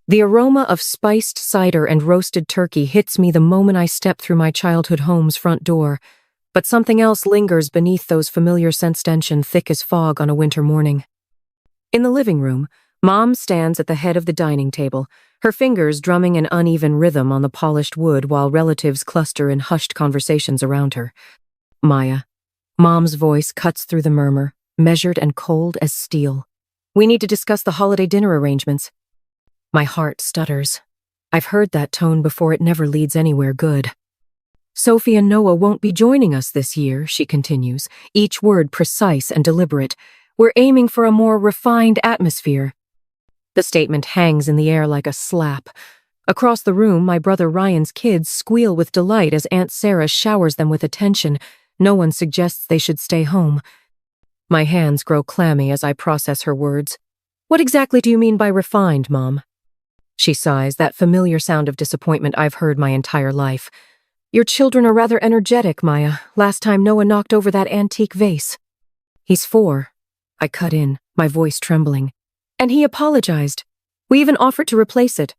The aroma of spiced cider and roasted turkey hits me the moment I step through my childhood home's front door, but something else lingers beneath those familiar scents, tension thick as fog on a winter morning. In the living room, Mom stands at the head of the dining table, her fingers drumming an uneven rhythm on the polished wood while relatives cluster in hushed conversations around her. Maya. Mom's voice cuts through the murmur, measured and cold as steel. We need to discuss the holiday dinner arrangements. My heart stutters. I've heard that tone before. It never leads anywhere good. Sophie and Noah won't be joining us this year, she continues, each word precise and deliberate. We're aiming for a more refined atmosphere. The statement hangs in the air like a slap. Across the room, my brother Ryan's kids squeal with delight as Aunt Sarah showers them with attention. No one suggests they should stay home. My hands grow clammy as I process her words. What exactly do you mean by refined, Mom? She sighs, that familiar sound of disappointment I've heard my entire life. Your children are rather energetic, Maya. Last time Noah knocked over that antique vase. He's 4. I cut in, my voice trembling. And he apologized. We even offered to replace it.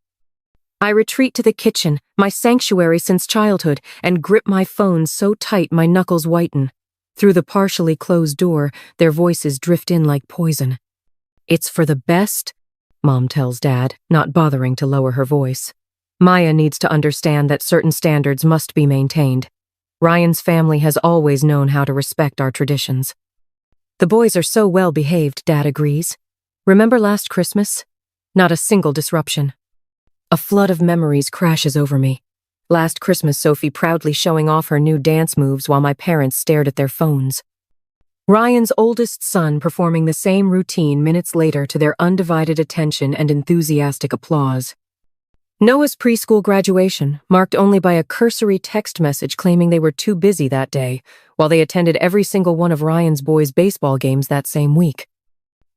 I retreat to the kitchen, my sanctuary since childhood, and grip my phone so tight my knuckles whiten. Through the partially closed door, their voices drift in like poison. It's for the best, Mom tells Dad, not bothering to lower her voice. Maya needs to understand that certain standards must be maintained. Ryan's family has always known how to respect our traditions. The boys are so well behaved, Dad agrees. Remember last Christmas? Not a single disruption. A flood of memories crashes over me. Last Christmas, Sophie proudly showing off her new dance moves while my parents stared at their phones. Ryan's oldest son performing the same routine minutes later to their undivided attention and enthusiastic applause. Noah's preschool graduation, marked only by a cursory text message claiming they were too busy that day, while they attended every single one of Ryan's boys' baseball games that same week.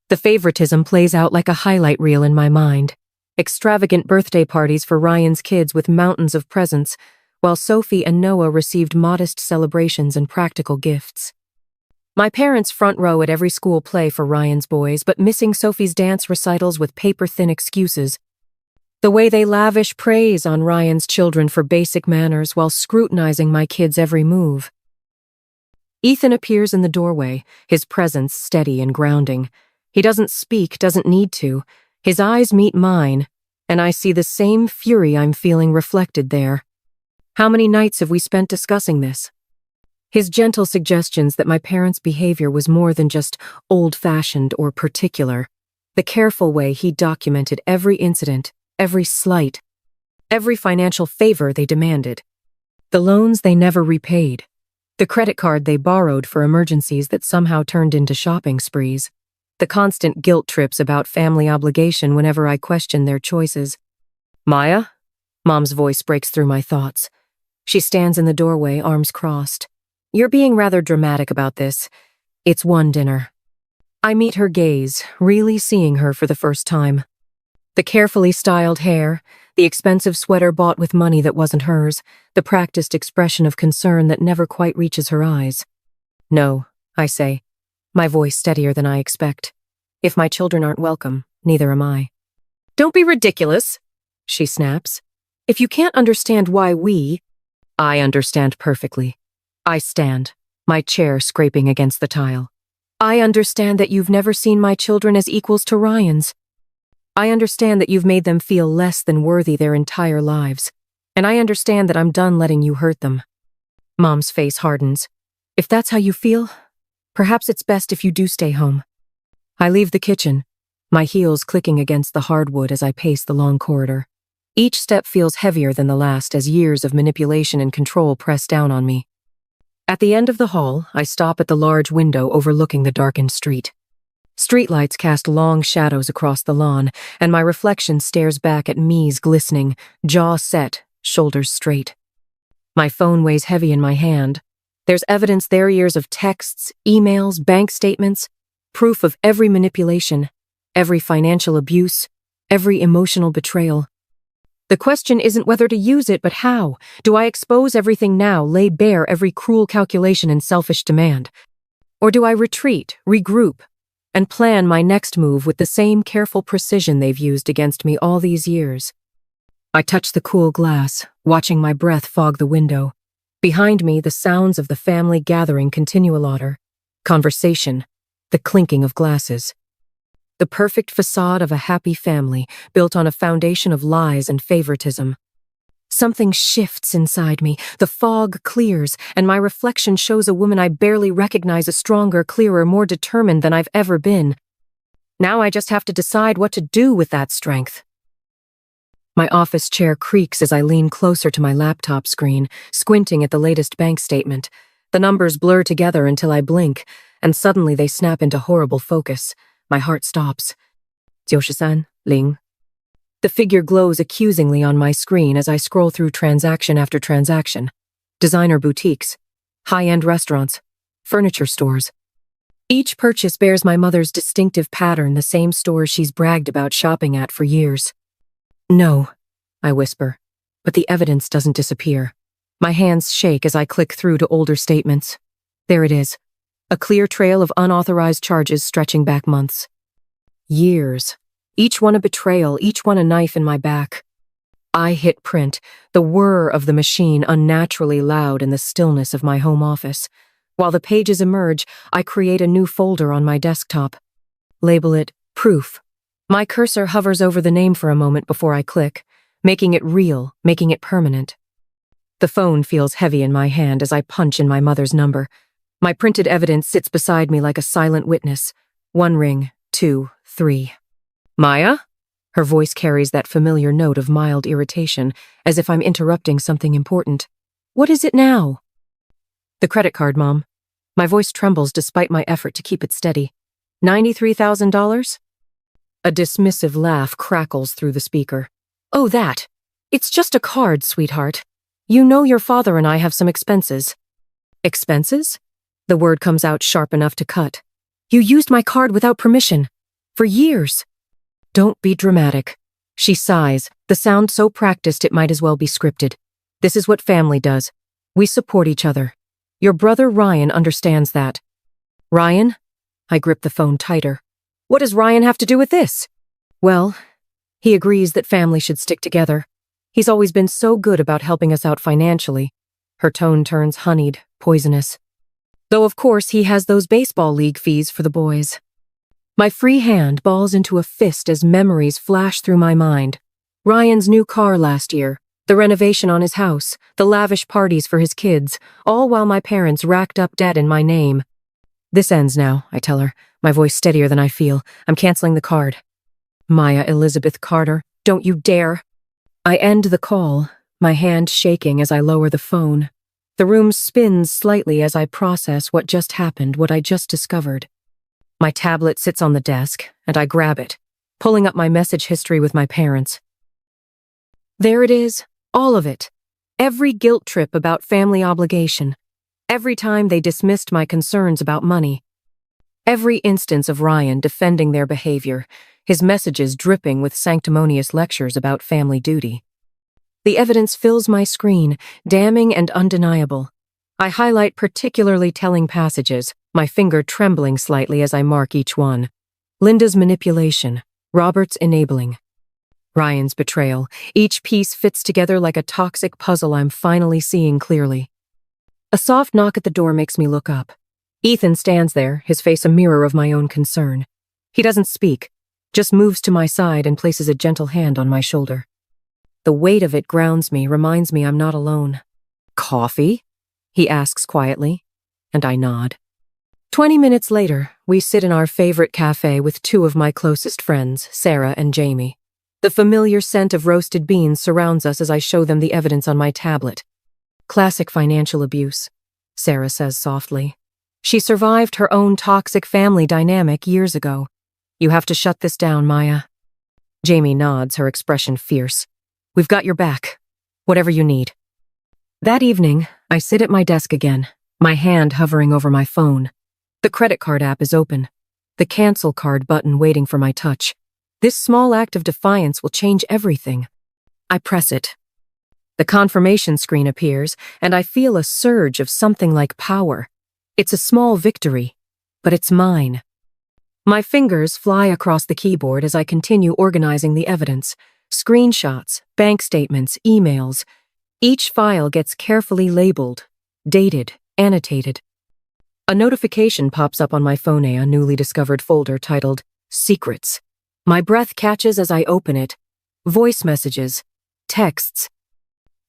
The favoritism plays out like a highlight reel in my mind. Extravagant birthday parties for Ryan's kids with mountains of presents, while Sophie and Noah received modest celebrations and practical gifts. My parents front row at every school play for Ryan's boys, but missing Sophie's dance recitals with paper-thin excuses. The way they lavish praise on Ryan's children for basic manners while scrutinizing my kids' every move. Ethan appears in the doorway, his presence steady and grounding. He doesn't speak, doesn't need to. His eyes meet mine, and I see the same fury I'm feeling reflected there. How many nights have we spent discussing this? His gentle suggestions that my parents' behavior was more than just old-fashioned or particular. The careful way he documented every incident, every slight, every financial favor they demanded. The loans they never repaid. The credit card they borrowed for emergencies that somehow turned into shopping sprees. The constant guilt trips about family obligation whenever I question their choices. Maya? Mom's voice breaks through my thoughts. She stands in the doorway, arms crossed. You're being rather dramatic about this. It's one dinner. I meet her gaze, really seeing her for the first time. The carefully styled hair, the expensive sweater bought with money that wasn't hers, the practiced expression of concern that never quite reaches her eyes. No, I say, my voice steadier than I expect. If my children aren't welcome, neither am I. Don't be ridiculous, she snaps. If you can't understand why I understand perfectly. I stand, my chair scraping against the tile. I understand that you've never seen my children as equals to Ryan's. I understand that you've made them feel less than worthy their entire lives. And I understand that I'm done letting you hurt them. Mom's face hardens. If that's how you feel, perhaps it's best if you do stay home. I leave the kitchen, my heels clicking against the hardwood as I pace the long corridor. Each step feels heavier than the last as years of manipulation and control press down on me. At the end of the hall, I stop at the large window overlooking the darkened street. Streetlights cast long shadows across the lawn, and my reflection stares back at me's glistening, jaw set, shoulders straight. My phone weighs heavy in my hand. There's evidence there, years of texts, emails, bank statements, proof of every manipulation, every financial abuse, every emotional betrayal. The question isn't whether to use it, but how. Do I expose everything now, lay bare every cruel calculation and selfish demand? Or do I retreat, regroup, and plan my next move with the same careful precision they've used against me all these years. I touch the cool glass, watching my breath fog the window. Behind me, the sounds of the family gathering continue louder. Conversation, the clinking of glasses. The perfect facade of a happy family built on a foundation of lies and favoritism. Something shifts inside me, the fog clears, and my reflection shows a woman I barely recognize, a stronger, clearer, more determined than I've ever been. Now I just have to decide what to do with that strength. My office chair creaks as I lean closer to my laptop screen, squinting at the latest bank statement. The numbers blur together until I blink, and suddenly they snap into horrible focus. My heart stops. 93, 0. The figure glows accusingly on my screen as I scroll through transaction after transaction. Designer boutiques, high-end restaurants, furniture stores. Each purchase bears my mother's distinctive pattern, the same stores she's bragged about shopping at for years. No, I whisper, but the evidence doesn't disappear. My hands shake as I click through to older statements. There it is, a clear trail of unauthorized charges stretching back months. Years. Each one a betrayal, each one a knife in my back. I hit print, the whir of the machine unnaturally loud in the stillness of my home office. While the pages emerge, I create a new folder on my desktop. Label it Proof. My cursor hovers over the name for a moment before I click, making it real, making it permanent. The phone feels heavy in my hand as I punch in my mother's number. My printed evidence sits beside me like a silent witness. 1 ring, 2, 3. Maya? Her voice carries that familiar note of mild irritation, as if I'm interrupting something important. What is it now? The credit card, Mom. My voice trembles despite my effort to keep it steady. $93,000? A dismissive laugh crackles through the speaker. Oh, that. It's just a card, sweetheart. You know your father and I have some expenses. Expenses? The word comes out sharp enough to cut. You used my card without permission. For years. Don't be dramatic. She sighs, the sound so practiced it might as well be scripted. This is what family does. We support each other. Your brother Ryan understands that. Ryan? I grip the phone tighter. What does Ryan have to do with this? Well, he agrees that family should stick together. He's always been so good about helping us out financially. Her tone turns honeyed, poisonous. Though of course he has those baseball league fees for the boys. My free hand balls into a fist as memories flash through my mind. Ryan's new car last year, the renovation on his house, the lavish parties for his kids, all while my parents racked up debt in my name. This ends now, I tell her, my voice steadier than I feel. I'm canceling the card. Maya Elizabeth Carter, don't you dare. I end the call, my hand shaking as I lower the phone. The room spins slightly as I process what just happened, what I just discovered. My tablet sits on the desk, and I grab it, pulling up my message history with my parents. There it is, all of it. Every guilt trip about family obligation. Every time they dismissed my concerns about money. Every instance of Ryan defending their behavior, his messages dripping with sanctimonious lectures about family duty. The evidence fills my screen, damning and undeniable. I highlight particularly telling passages, my finger trembling slightly as I mark each one. Linda's manipulation, Robert's enabling. Ryan's betrayal, each piece fits together like a toxic puzzle I'm finally seeing clearly. A soft knock at the door makes me look up. Ethan stands there, his face a mirror of my own concern. He doesn't speak, just moves to my side and places a gentle hand on my shoulder. The weight of it grounds me, reminds me I'm not alone. Coffee? He asks quietly, and I nod. 20 minutes later, we sit in our favorite cafe with 2 of my closest friends, Sarah and Jamie. The familiar scent of roasted beans surrounds us as I show them the evidence on my tablet. Classic financial abuse, Sarah says softly. She survived her own toxic family dynamic years ago. You have to shut this down, Maya. Jamie nods, her expression fierce. We've got your back. Whatever you need. That evening, I sit at my desk again, my hand hovering over my phone. The credit card app is open, the cancel card button waiting for my touch. This small act of defiance will change everything. I press it. The confirmation screen appears, and I feel a surge of something like power. It's a small victory, but it's mine. My fingers fly across the keyboard as I continue organizing the evidence. Screenshots, bank statements, emails. Each file gets carefully labeled, dated, annotated. A notification pops up on my phone, a newly discovered folder titled Secrets. My breath catches as I open it. Voice messages, texts,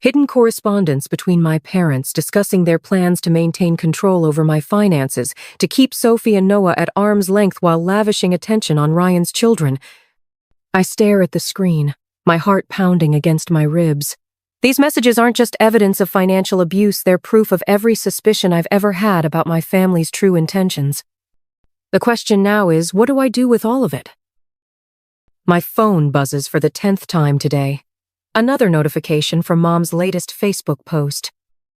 hidden correspondence between my parents discussing their plans to maintain control over my finances, to keep Sophie and Noah at arm's length while lavishing attention on Ryan's children. I stare at the screen, my heart pounding against my ribs. These messages aren't just evidence of financial abuse, they're proof of every suspicion I've ever had about my family's true intentions. The question now is, what do I do with all of it? My phone buzzes for the 10th time today. Another notification from Mom's latest Facebook post.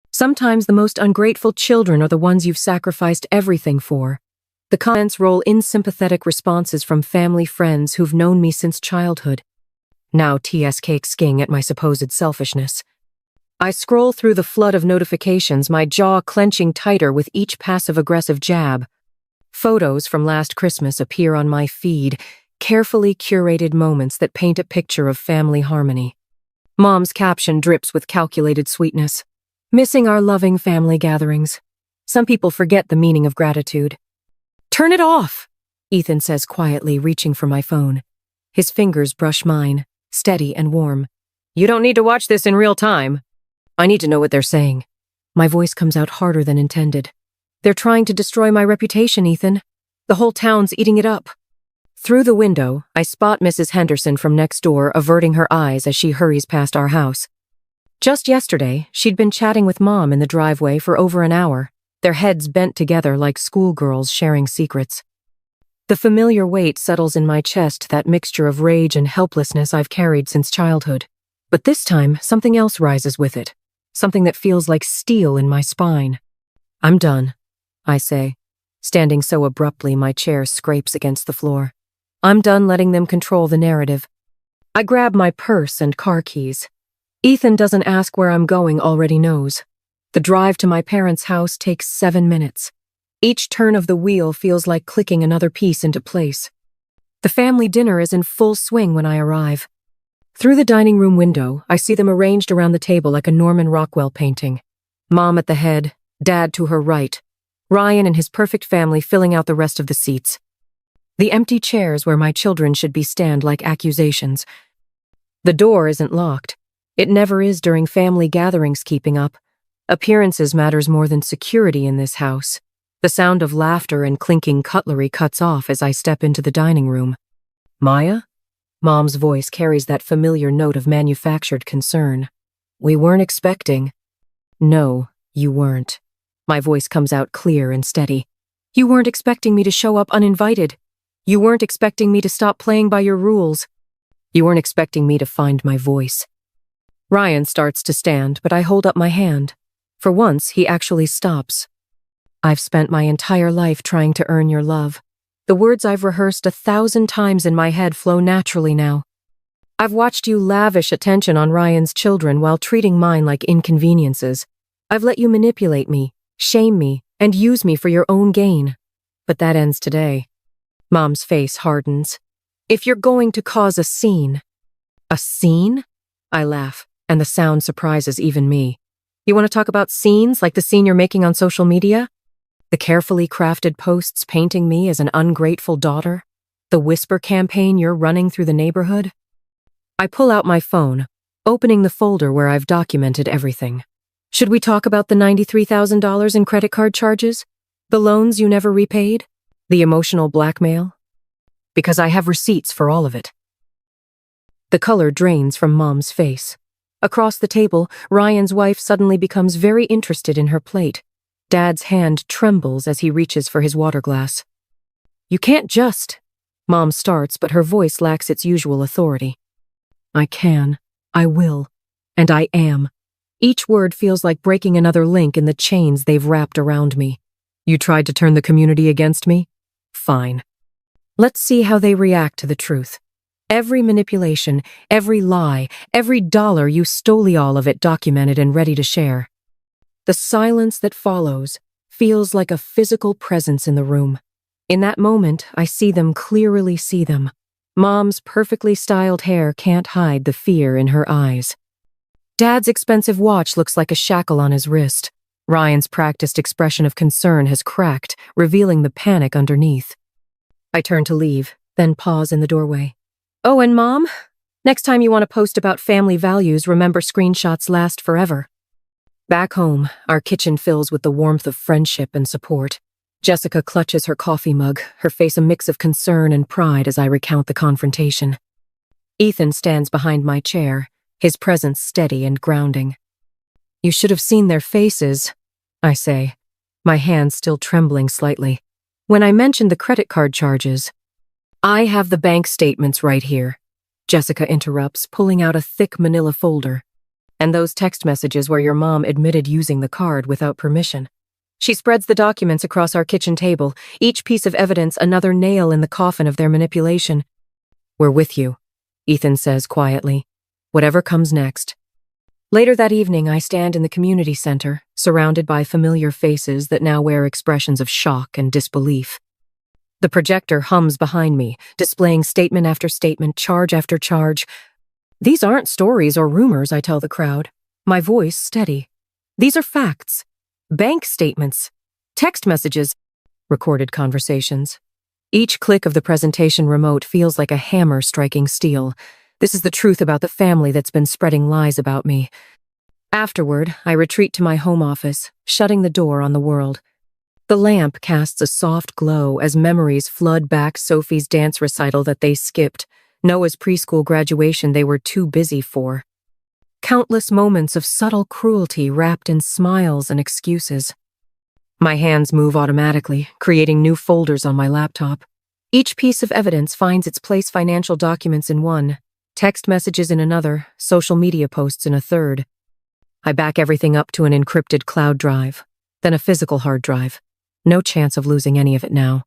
Sometimes the most ungrateful children are the ones you've sacrificed everything for. The comments roll in sympathetic responses from family friends who've known me since childhood. Now TS cake skiing at my supposed selfishness. I scroll through the flood of notifications, my jaw clenching tighter with each passive-aggressive jab. Photos from last Christmas appear on my feed, carefully curated moments that paint a picture of family harmony. Mom's caption drips with calculated sweetness. Missing our loving family gatherings. Some people forget the meaning of gratitude. Turn it off, Ethan says quietly, reaching for my phone. His fingers brush mine, steady and warm. You don't need to watch this in real time. I need to know what they're saying. My voice comes out harder than intended. They're trying to destroy my reputation, Ethan. The whole town's eating it up. Through the window, I spot Mrs. Henderson from next door, averting her eyes as she hurries past our house. Just yesterday, she'd been chatting with Mom in the driveway for over an hour, their heads bent together like schoolgirls sharing secrets. The familiar weight settles in my chest, that mixture of rage and helplessness I've carried since childhood. But this time, something else rises with it, something that feels like steel in my spine. I'm done, I say, standing so abruptly my chair scrapes against the floor. I'm done letting them control the narrative. I grab my purse and car keys. Ethan doesn't ask where I'm going, already knows. The drive to my parents' house takes 7 minutes. Each turn of the wheel feels like clicking another piece into place. The family dinner is in full swing when I arrive. Through the dining room window, I see them arranged around the table like a Norman Rockwell painting. Mom at the head, Dad to her right, Ryan and his perfect family filling out the rest of the seats. The empty chairs where my children should be stand like accusations. The door isn't locked. It never is during family gatherings. Keeping up. Appearances matters more than security in this house. The sound of laughter and clinking cutlery cuts off as I step into the dining room. Maya? Mom's voice carries that familiar note of manufactured concern. We weren't expecting. No, you weren't. My voice comes out clear and steady. You weren't expecting me to show up uninvited. You weren't expecting me to stop playing by your rules. You weren't expecting me to find my voice. Ryan starts to stand, but I hold up my hand. For once, he actually stops. I've spent my entire life trying to earn your love. The words I've rehearsed 1,000 times in my head flow naturally now. I've watched you lavish attention on Ryan's children while treating mine like inconveniences. I've let you manipulate me, shame me, and use me for your own gain. But that ends today. Mom's face hardens. If you're going to cause a scene. A scene? I laugh, and the sound surprises even me. You want to talk about scenes like the scene you're making on social media? The carefully crafted posts painting me as an ungrateful daughter? The whisper campaign you're running through the neighborhood? I pull out my phone, opening the folder where I've documented everything. Should we talk about the $93,000 in credit card charges? The loans you never repaid? The emotional blackmail? Because I have receipts for all of it. The color drains from Mom's face. Across the table, Ryan's wife suddenly becomes very interested in her plate. Dad's hand trembles as he reaches for his water glass. You can't just... Mom starts, but her voice lacks its usual authority. I can, I will, and I am. Each word feels like breaking another link in the chains they've wrapped around me. You tried to turn the community against me? Fine. Let's see how they react to the truth. Every manipulation, every lie, every dollar, you stole all of it, documented and ready to share. The silence that follows feels like a physical presence in the room. In that moment, I clearly see them. Mom's perfectly styled hair can't hide the fear in her eyes. Dad's expensive watch looks like a shackle on his wrist. Ryan's practiced expression of concern has cracked, revealing the panic underneath. I turn to leave, then pause in the doorway. Oh, and Mom? Next time you want to post about family values, remember screenshots last forever. Back home, our kitchen fills with the warmth of friendship and support. Jessica clutches her coffee mug, her face a mix of concern and pride as I recount the confrontation. Ethan stands behind my chair, his presence steady and grounding. You should have seen their faces, I say, my hands still trembling slightly. When I mentioned the credit card charges, I have the bank statements right here, Jessica interrupts, pulling out a thick manila folder. And those text messages where your mom admitted using the card without permission. She spreads the documents across our kitchen table, each piece of evidence another nail in the coffin of their manipulation. We're with you, Ethan says quietly. Whatever comes next. Later that evening, I stand in the community center, surrounded by familiar faces that now wear expressions of shock and disbelief. The projector hums behind me, displaying statement after statement, charge after charge. These aren't stories or rumors, I tell the crowd, my voice steady. These are facts. Bank statements, text messages, recorded conversations. Each click of the presentation remote feels like a hammer striking steel. This is the truth about the family that's been spreading lies about me. Afterward, I retreat to my home office, shutting the door on the world. The lamp casts a soft glow as memories flood back Sophie's dance recital that they skipped, Noah's preschool graduation they were too busy for. Countless moments of subtle cruelty wrapped in smiles and excuses. My hands move automatically, creating new folders on my laptop. Each piece of evidence finds its place: financial documents in one, text messages in another, social media posts in a third. I back everything up to an encrypted cloud drive, then a physical hard drive. No chance of losing any of it now.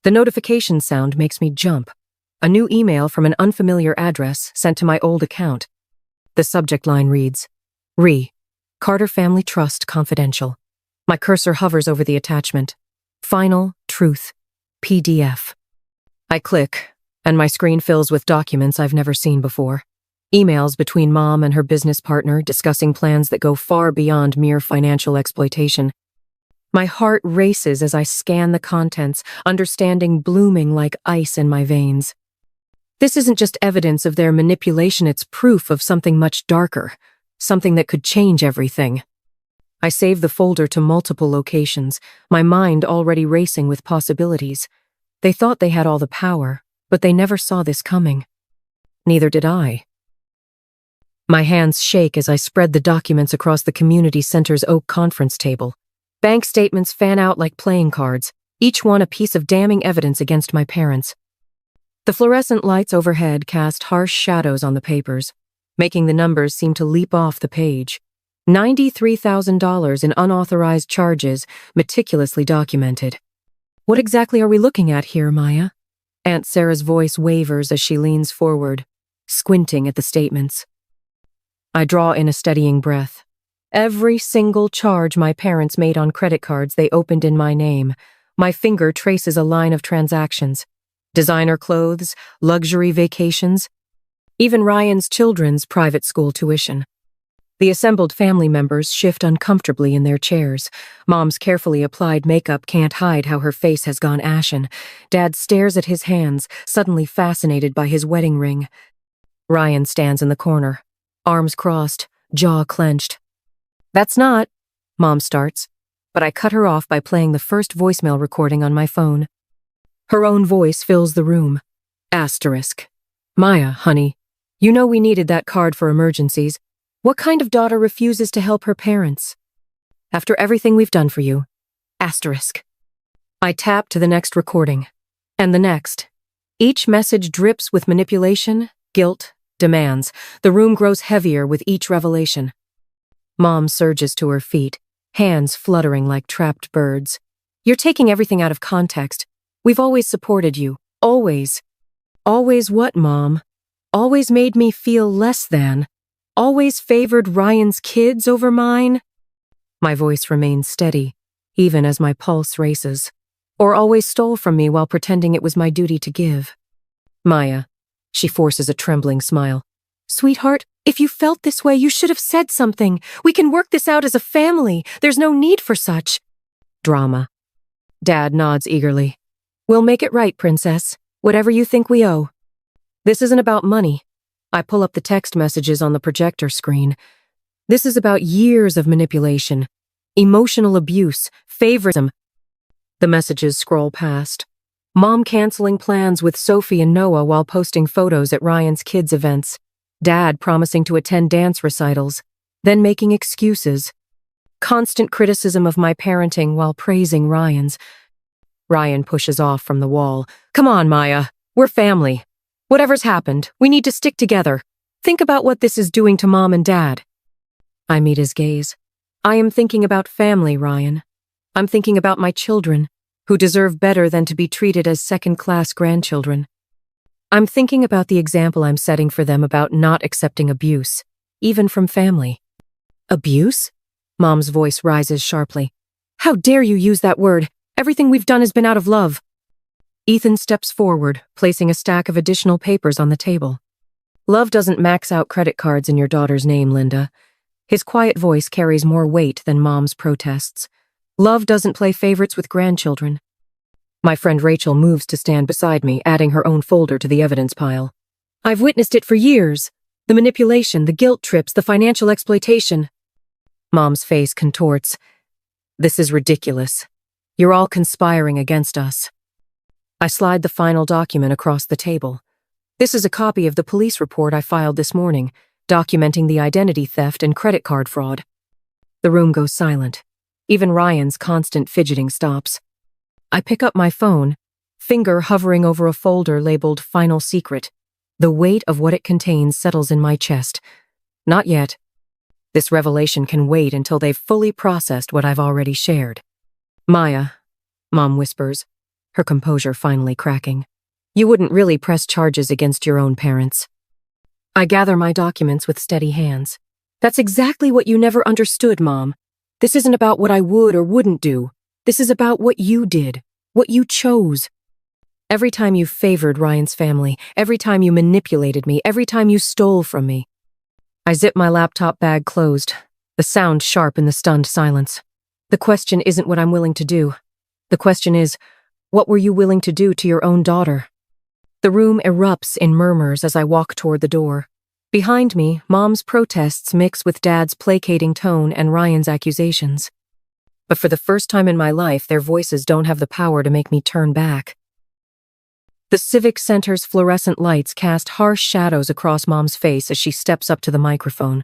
The notification sound makes me jump. A new email from an unfamiliar address sent to my old account. The subject line reads, Carter Family Trust Confidential. My cursor hovers over the attachment. Final Truth PDF. I click, and my screen fills with documents I've never seen before. Emails between Mom and her business partner discussing plans that go far beyond mere financial exploitation. My heart races as I scan the contents, understanding blooming like ice in my veins. This isn't just evidence of their manipulation, it's proof of something much darker, something that could change everything. I save the folder to multiple locations, my mind already racing with possibilities. They thought they had all the power, but they never saw this coming. Neither did I. My hands shake as I spread the documents across the community center's oak conference table. Bank statements fan out like playing cards, each one a piece of damning evidence against my parents. The fluorescent lights overhead cast harsh shadows on the papers, making the numbers seem to leap off the page. $93,000 in unauthorized charges, meticulously documented. What exactly are we looking at here, Maya? Aunt Sarah's voice wavers as she leans forward, squinting at the statements. I draw in a steadying breath. Every single charge my parents made on credit cards they opened in my name. My finger traces a line of transactions. Designer clothes, luxury vacations, even Ryan's children's private school tuition. The assembled family members shift uncomfortably in their chairs. Mom's carefully applied makeup can't hide how her face has gone ashen. Dad stares at his hands, suddenly fascinated by his wedding ring. Ryan stands in the corner, arms crossed, jaw clenched. That's not, Mom starts, but I cut her off by playing the first voicemail recording on my phone. Her own voice fills the room. Asterisk. Maya, honey, you know we needed that card for emergencies. What kind of daughter refuses to help her parents? After everything we've done for you. Asterisk. I tap to the next recording. And the next. Each message drips with manipulation, guilt, demands. The room grows heavier with each revelation. Mom surges to her feet, hands fluttering like trapped birds. You're taking everything out of context. We've always supported you. Always. Always what, Mom? Always made me feel less than. Always favored Ryan's kids over mine? My voice remains steady, even as my pulse races. or always stole from me while pretending it was my duty to give. Maya. She forces a trembling smile. Sweetheart, if you felt this way, you should have said something. We can work this out as a family. There's no need for such drama. Dad nods eagerly. We'll make it right, Princess. Whatever you think we owe. This isn't about money. I pull up the text messages on the projector screen. This is about years of manipulation, emotional abuse, favoritism. The messages scroll past. Mom canceling plans with Sophie and Noah while posting photos at Ryan's kids' events. Dad promising to attend dance recitals, then making excuses. Constant criticism of my parenting while praising Ryan's. Ryan pushes off from the wall. Come on, Maya. We're family. Whatever's happened, we need to stick together. Think about what this is doing to Mom and Dad. I meet his gaze. I am thinking about family, Ryan. I'm thinking about my children, who deserve better than to be treated as second-class grandchildren. I'm thinking about the example I'm setting for them about not accepting abuse, even from family. Abuse? Mom's voice rises sharply. How dare you use that word? Everything we've done has been out of love. Ethan steps forward, placing a stack of additional papers on the table. Love doesn't max out credit cards in your daughter's name, Linda. His quiet voice carries more weight than Mom's protests. Love doesn't play favorites with grandchildren. My friend Rachel moves to stand beside me, adding her own folder to the evidence pile. I've witnessed it for years. The manipulation, the guilt trips, the financial exploitation. Mom's face contorts. This is ridiculous. You're all conspiring against us. I slide the final document across the table. This is a copy of the police report I filed this morning, documenting the identity theft and credit card fraud. The room goes silent. Even Ryan's constant fidgeting stops. I pick up my phone, finger hovering over a folder labeled Final Secret. The weight of what it contains settles in my chest. Not yet. This revelation can wait until they've fully processed what I've already shared. Maya, Mom whispers, her composure finally cracking. You wouldn't really press charges against your own parents. I gather my documents with steady hands. That's exactly what you never understood, Mom. This isn't about what I would or wouldn't do. This is about what you did, what you chose. Every time you favored Ryan's family, every time you manipulated me, every time you stole from me. I zip my laptop bag closed, the sound sharp in the stunned silence. The question isn't what I'm willing to do. The question is, what were you willing to do to your own daughter? The room erupts in murmurs as I walk toward the door. Behind me, Mom's protests mix with Dad's placating tone and Ryan's accusations. But for the first time in my life, their voices don't have the power to make me turn back. The Civic Center's fluorescent lights cast harsh shadows across Mom's face as she steps up to the microphone.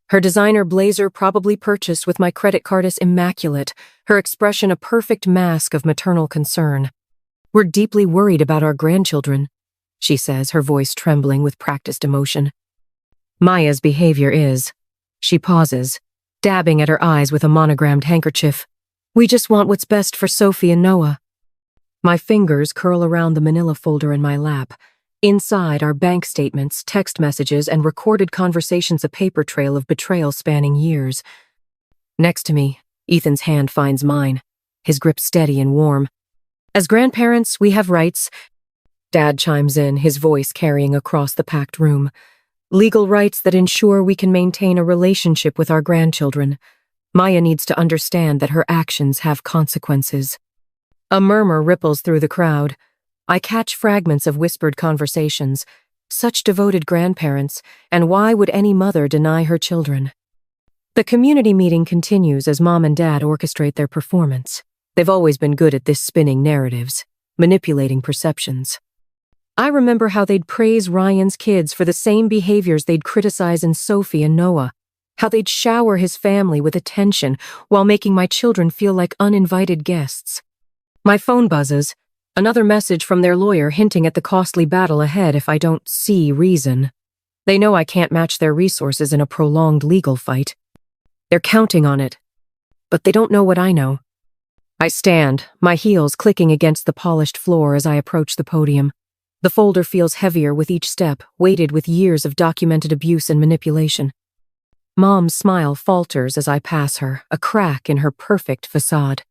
Her designer blazer, probably purchased with my credit card, is immaculate, her expression a perfect mask of maternal concern. We're deeply worried about our grandchildren, she says, her voice trembling with practiced emotion. Maya's behavior is. She pauses, dabbing at her eyes with a monogrammed handkerchief. We just want what's best for Sophie and Noah. My fingers curl around the manila folder in my lap. Inside are bank statements, text messages, and recorded conversations, a paper trail of betrayal spanning years. Next to me, Ethan's hand finds mine, his grip steady and warm. As grandparents, we have rights. Dad chimes in, his voice carrying across the packed room. Legal rights that ensure we can maintain a relationship with our grandchildren. Maya needs to understand that her actions have consequences. A murmur ripples through the crowd. I catch fragments of whispered conversations. Such devoted grandparents, and why would any mother deny her children? The community meeting continues as Mom and Dad orchestrate their performance. They've always been good at this, spinning narratives, manipulating perceptions. I remember how they'd praise Ryan's kids for the same behaviors they'd criticize in Sophie and Noah, how they'd shower his family with attention while making my children feel like uninvited guests. My phone buzzes, another message from their lawyer hinting at the costly battle ahead if I don't see reason. They know I can't match their resources in a prolonged legal fight. They're counting on it, but they don't know what I know. I stand, my heels clicking against the polished floor as I approach the podium. The folder feels heavier with each step, weighted with years of documented abuse and manipulation. Mom's smile falters as I pass her, a crack in her perfect facade.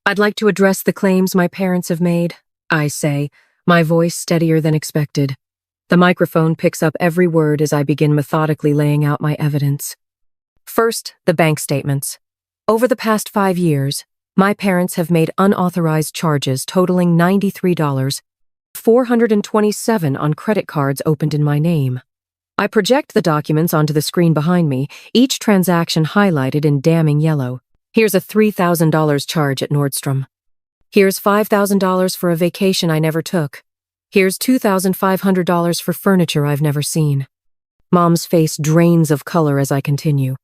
I'd like to address the claims my parents have made, I say, my voice steadier than expected. The microphone picks up every word as I begin methodically laying out my evidence. First, the bank statements. Over the past 5 years, my parents have made unauthorized charges totaling $93, $427 on credit cards opened in my name. I project the documents onto the screen behind me, each transaction highlighted in damning yellow. Here's a $3,000 charge at Nordstrom. Here's $5,000 for a vacation I never took. Here's $2,500 for furniture I've never seen. Mom's face drains of color as I continue.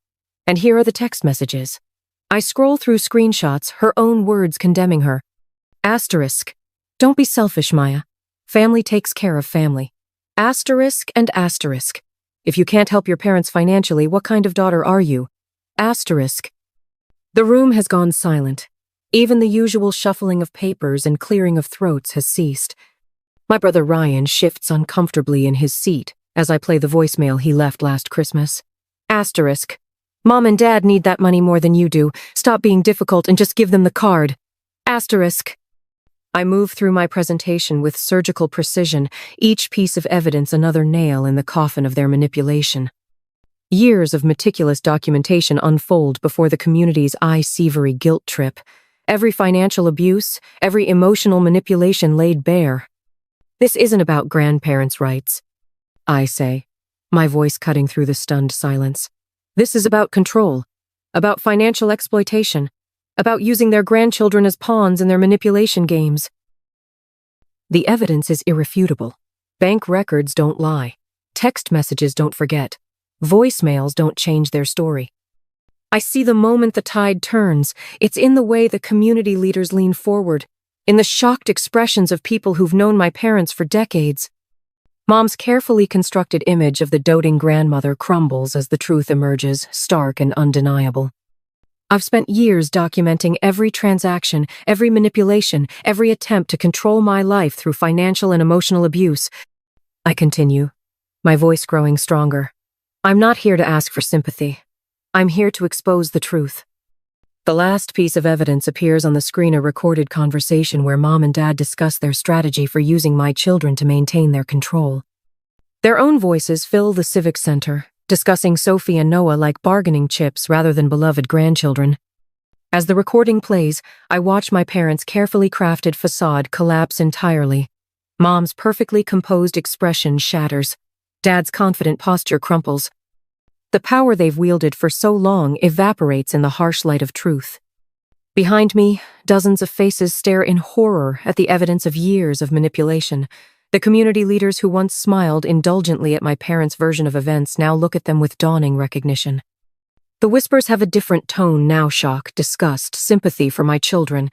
And here are the text messages. I scroll through screenshots, her own words condemning her. Asterisk. Don't be selfish, Maya. Family takes care of family. Asterisk and asterisk. If you can't help your parents financially, what kind of daughter are you? Asterisk. The room has gone silent. Even the usual shuffling of papers and clearing of throats has ceased. My brother Ryan shifts uncomfortably in his seat as I play the voicemail he left last Christmas. Asterisk. Mom and Dad need that money more than you do. Stop being difficult and just give them the card. Asterisk. I move through my presentation with surgical precision, each piece of evidence another nail in the coffin of their manipulation. Years of meticulous documentation unfold before the community's eye-severy guilt trip. Every financial abuse, every emotional manipulation laid bare. This isn't about grandparents' rights, I say, my voice cutting through the stunned silence. This is about control, about financial exploitation, about using their grandchildren as pawns in their manipulation games. The evidence is irrefutable. Bank records don't lie. Text messages don't forget. Voicemails don't change their story. I see the moment the tide turns. It's in the way the community leaders lean forward, in the shocked expressions of people who've known my parents for decades. Mom's carefully constructed image of the doting grandmother crumbles as the truth emerges, stark and undeniable. I've spent years documenting every transaction, every manipulation, every attempt to control my life through financial and emotional abuse. I continue, my voice growing stronger. I'm not here to ask for sympathy. I'm here to expose the truth. The last piece of evidence appears on the screen, a recorded conversation where Mom and Dad discuss their strategy for using my children to maintain their control. Their own voices fill the Civic Center, discussing Sophie and Noah like bargaining chips rather than beloved grandchildren. As the recording plays, I watch my parents' carefully crafted facade collapse entirely. Mom's perfectly composed expression shatters. Dad's confident posture crumples. The power they've wielded for so long evaporates in the harsh light of truth. Behind me, dozens of faces stare in horror at the evidence of years of manipulation. The community leaders who once smiled indulgently at my parents' version of events now look at them with dawning recognition. The whispers have a different tone now: shock, disgust, sympathy for my children.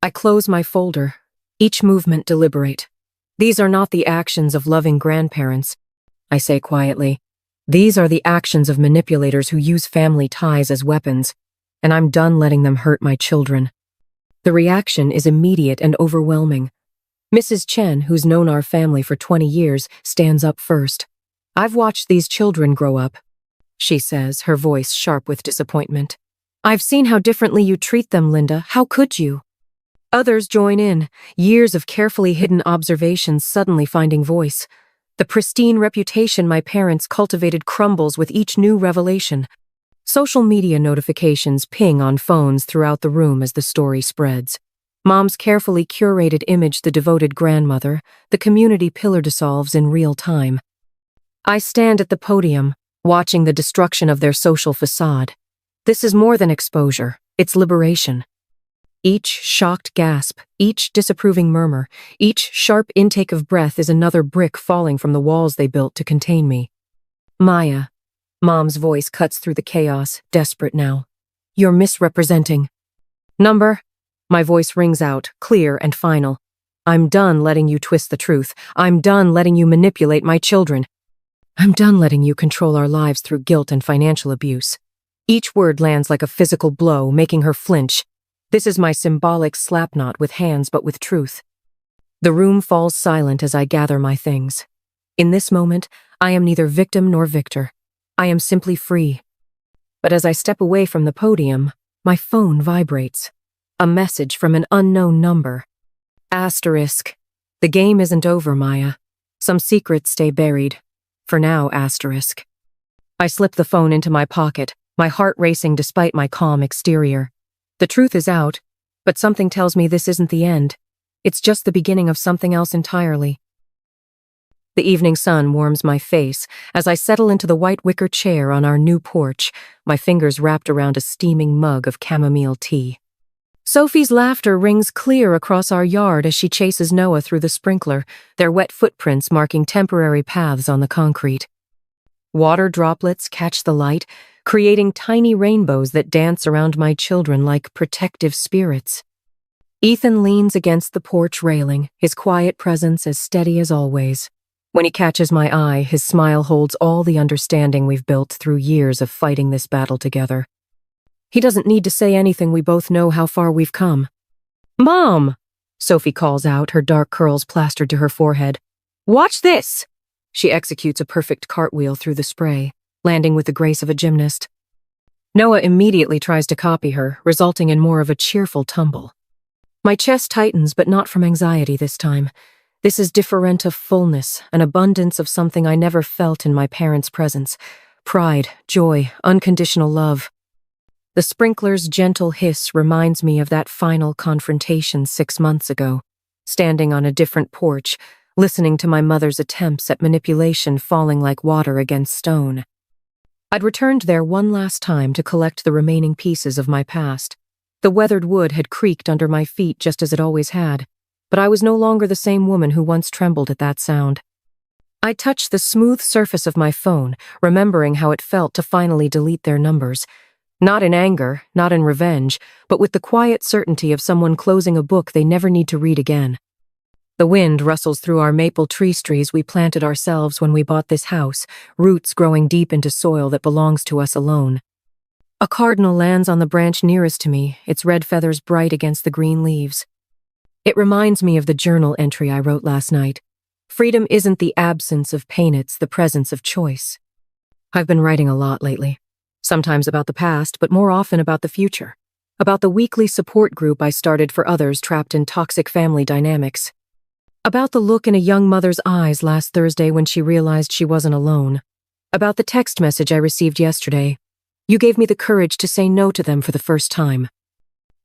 I close my folder, each movement deliberate. These are not the actions of loving grandparents, I say quietly. These are the actions of manipulators who use family ties as weapons, and I'm done letting them hurt my children. The reaction is immediate and overwhelming. Mrs. Chen, who's known our family for 20 years, stands up first. I've watched these children grow up, she says, her voice sharp with disappointment. I've seen how differently you treat them, Linda. How could you? Others join in, years of carefully hidden observations suddenly finding voice. The pristine reputation my parents cultivated crumbles with each new revelation. Social media notifications ping on phones throughout the room as the story spreads. Mom's carefully curated image, the devoted grandmother, the community pillar dissolves in real time. I stand at the podium, watching the destruction of their social facade. This is more than exposure, it's liberation. Each shocked gasp, each disapproving murmur, each sharp intake of breath is another brick falling from the walls they built to contain me. Maya, Mom's voice cuts through the chaos, desperate now. You're misrepresenting. Number? My voice rings out, clear and final. I'm done letting you twist the truth. I'm done letting you manipulate my children. I'm done letting you control our lives through guilt and financial abuse. Each word lands like a physical blow, making her flinch. This is my symbolic slapknot with hands but with truth. The room falls silent as I gather my things. In this moment, I am neither victim nor victor. I am simply free. But as I step away from the podium, my phone vibrates. A message from an unknown number. Asterisk. The game isn't over, Maya. Some secrets stay buried. For now, asterisk. I slip the phone into my pocket, my heart racing despite my calm exterior. The truth is out, but something tells me this isn't the end. It's just the beginning of something else entirely. The evening sun warms my face as I settle into the white wicker chair on our new porch, my fingers wrapped around a steaming mug of chamomile tea. Sophie's laughter rings clear across our yard as she chases Noah through the sprinkler, their wet footprints marking temporary paths on the concrete. Water droplets catch the light, creating tiny rainbows that dance around my children like protective spirits. Ethan leans against the porch railing, his quiet presence as steady as always. When he catches my eye, his smile holds all the understanding we've built through years of fighting this battle together. He doesn't need to say anything, we both know how far we've come. "Mom!" Sophie calls out, her dark curls plastered to her forehead. "Watch this!" She executes a perfect cartwheel through the spray, landing with the grace of a gymnast. Noah immediately tries to copy her, resulting in more of a cheerful tumble. My chest tightens, but not from anxiety this time. This is different of fullness, an abundance of something I never felt in my parents' presence. Pride, joy, unconditional love. The sprinkler's gentle hiss reminds me of that final confrontation 6 months ago, standing on a different porch, listening to my mother's attempts at manipulation falling like water against stone. I'd returned there one last time to collect the remaining pieces of my past. The weathered wood had creaked under my feet just as it always had, but I was no longer the same woman who once trembled at that sound. I touched the smooth surface of my phone, remembering how it felt to finally delete their numbers. Not in anger, not in revenge, but with the quiet certainty of someone closing a book they never need to read again. The wind rustles through our maple tree trees we planted ourselves when we bought this house, roots growing deep into soil that belongs to us alone. A cardinal lands on the branch nearest to me, its red feathers bright against the green leaves. It reminds me of the journal entry I wrote last night. Freedom isn't the absence of pain, it's the presence of choice. I've been writing a lot lately, sometimes about the past, but more often about the future, about the weekly support group I started for others trapped in toxic family dynamics, about the look in a young mother's eyes last Thursday when she realized she wasn't alone, about the text message I received yesterday. You gave me the courage to say no to them for the first time.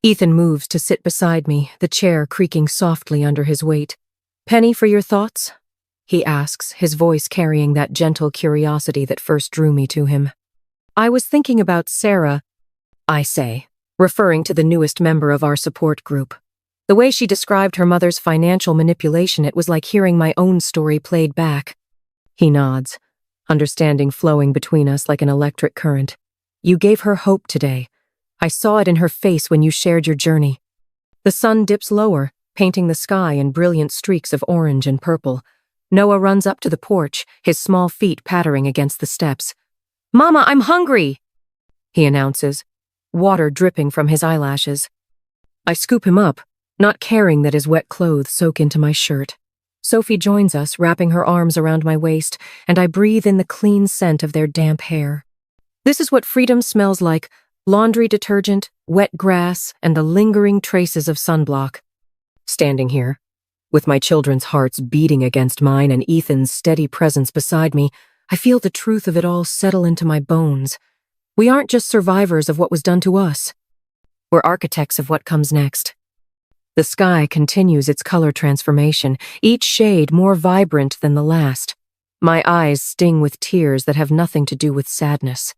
Ethan moves to sit beside me, the chair creaking softly under his weight. "Penny, for your thoughts?" he asks, his voice carrying that gentle curiosity that first drew me to him. "I was thinking about Sarah," I say, referring to the newest member of our support group. The way she described her mother's financial manipulation, it was like hearing my own story played back. He nods, understanding flowing between us like an electric current. "You gave her hope today. I saw it in her face when you shared your journey." The sun dips lower, painting the sky in brilliant streaks of orange and purple. Noah runs up to the porch, his small feet pattering against the steps. "Mama, I'm hungry," he announces, water dripping from his eyelashes. I scoop him up, not caring that his wet clothes soak into my shirt. Sophie joins us, wrapping her arms around my waist, and I breathe in the clean scent of their damp hair. This is what freedom smells like: laundry detergent, wet grass, and the lingering traces of sunblock. Standing here, with my children's hearts beating against mine and Ethan's steady presence beside me, I feel the truth of it all settle into my bones. We aren't just survivors of what was done to us. We're architects of what comes next. The sky continues its color transformation, each shade more vibrant than the last. My eyes sting with tears that have nothing to do with sadness.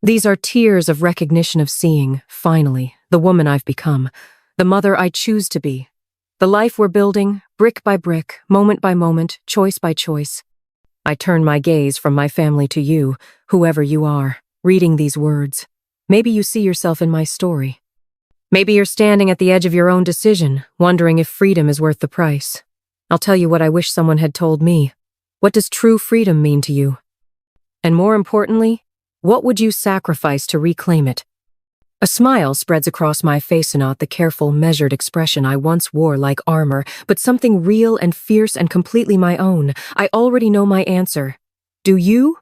These are tears of recognition of seeing, finally, the woman I've become, the mother I choose to be, the life we're building, brick by brick, moment by moment, choice by choice. I turn my gaze from my family to you, whoever you are, reading these words. Maybe you see yourself in my story. Maybe you're standing at the edge of your own decision, wondering if freedom is worth the price. I'll tell you what I wish someone had told me. What does true freedom mean to you? And more importantly, what would you sacrifice to reclaim it? A smile spreads across my face, not the careful, measured expression I once wore like armor, but something real and fierce and completely my own. I already know my answer. Do you?